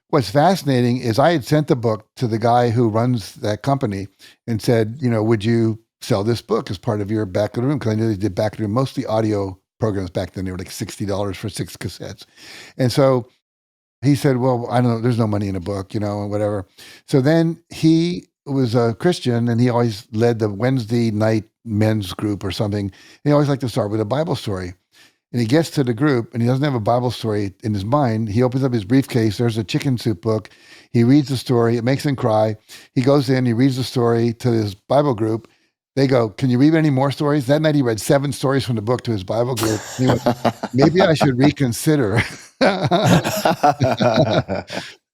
what's fascinating is I had sent the book to the guy who runs that company and said, would you sell this book as part of your back of the room? Because I knew they did back of the room, mostly audio programs back then. They were like $60 for 6 cassettes. And so he said, well, I don't know, there's no money in a book, and whatever. So then he was a Christian and he always led the Wednesday night men's group or something. He always liked to start with a Bible story. And he gets to the group and he doesn't have a Bible story in his mind. He opens up his briefcase. There's a chicken soup book. He reads the story. It makes him cry. He goes in, he reads the story to his Bible group. They go, can you read any more stories? That night he read 7 stories from the book to his Bible group. He went, maybe I should reconsider.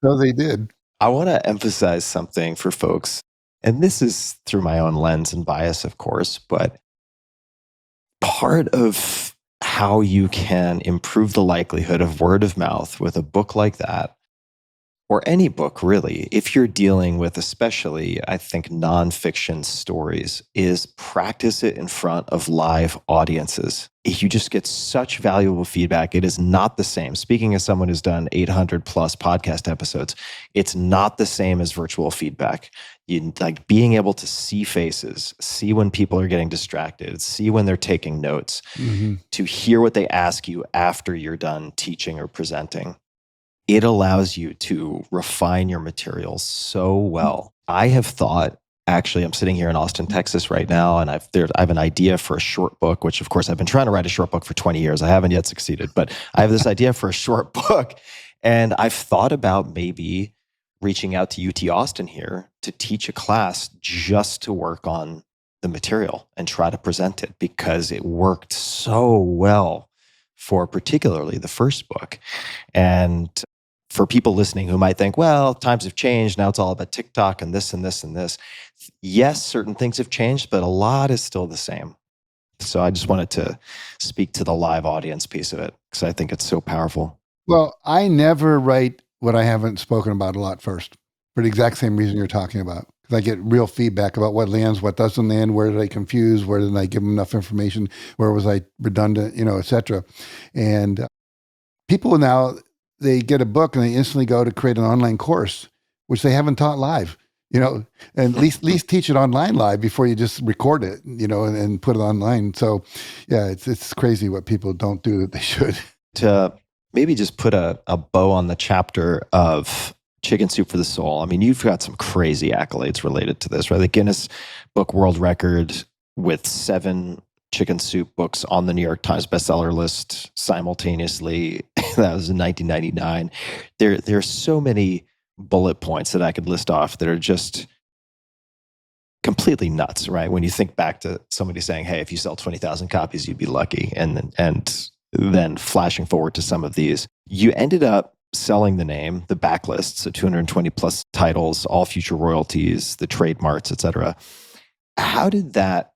So they did. I want to emphasize something for folks, and this is through my own lens and bias, of course, but part of how you can improve the likelihood of word of mouth with a book like that, or any book really, if you're dealing with especially, I think, nonfiction stories, is practice it in front of live audiences. You just get such valuable feedback. It is not the same. Speaking as someone who's done 800 plus podcast episodes, it's not the same as virtual feedback. You like being able to see faces, see when people are getting distracted, see when they're taking notes, to hear what they ask you after you're done teaching or presenting. It allows you to refine your material so well. I have thought, actually, I'm sitting here in Austin, Texas right now, and I have an idea for a short book, which of course I've been trying to write a short book for 20 years. I haven't yet succeeded, but I have this idea for a short book. And I've thought about maybe reaching out to UT Austin here to teach a class just to work on the material and try to present it, because it worked so well for particularly the first book. And for people listening who might think, well, times have changed. Now it's all about TikTok and this and this and this. Yes, certain things have changed, but a lot is still the same. So I just wanted to speak to the live audience piece of it because I think it's so powerful. Well, I never write what I haven't spoken about a lot first, for the exact same reason you're talking about. Because I get real feedback about what lands, what doesn't land, where did I confuse, where didn't I give them enough information, where was I redundant, et cetera. And people now, they get a book and they instantly go to create an online course, which they haven't taught live, and at least teach it online live before you just record it, and put it online. So yeah, it's crazy what people don't do that they should. To maybe just put a bow on the chapter of Chicken Soup for the Soul. I mean, you've got some crazy accolades related to this, right? The Guinness Book World Record with 7 chicken soup books on the New York Times bestseller list simultaneously. That was in 1999. There are so many bullet points that I could list off that are just completely nuts, right? When you think back to somebody saying, hey, if you sell 20,000 copies, you'd be lucky. And then flashing forward to some of these, you ended up selling the name, the backlist, so 220 plus titles, all future royalties, the trademarks, et cetera. How did that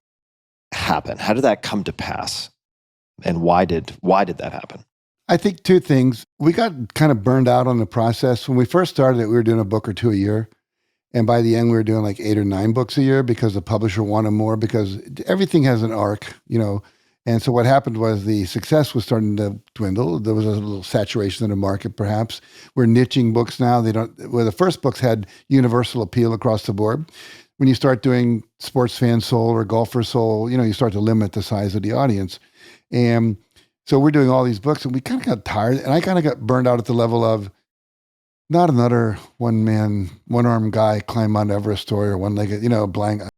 happen? How did that come to pass? And why did that happen? I think 2 things. We got kind of burned out on the process. When we first started it, we were doing a book or 2 a year. And by the end, we were doing like 8 or 9 books a year because the publisher wanted more, because everything has an arc, And so what happened was the success was starting to dwindle. There was a little saturation in the market, perhaps. We're niching books now. Where the first books had universal appeal across the board. When you start doing sports fan soul or golfer soul, you start to limit the size of the audience. And so we're doing all these books and we kind of got tired, and I kind of got burned out at the level of not another one-armed guy climb Mount Everest story or one-legged, blank.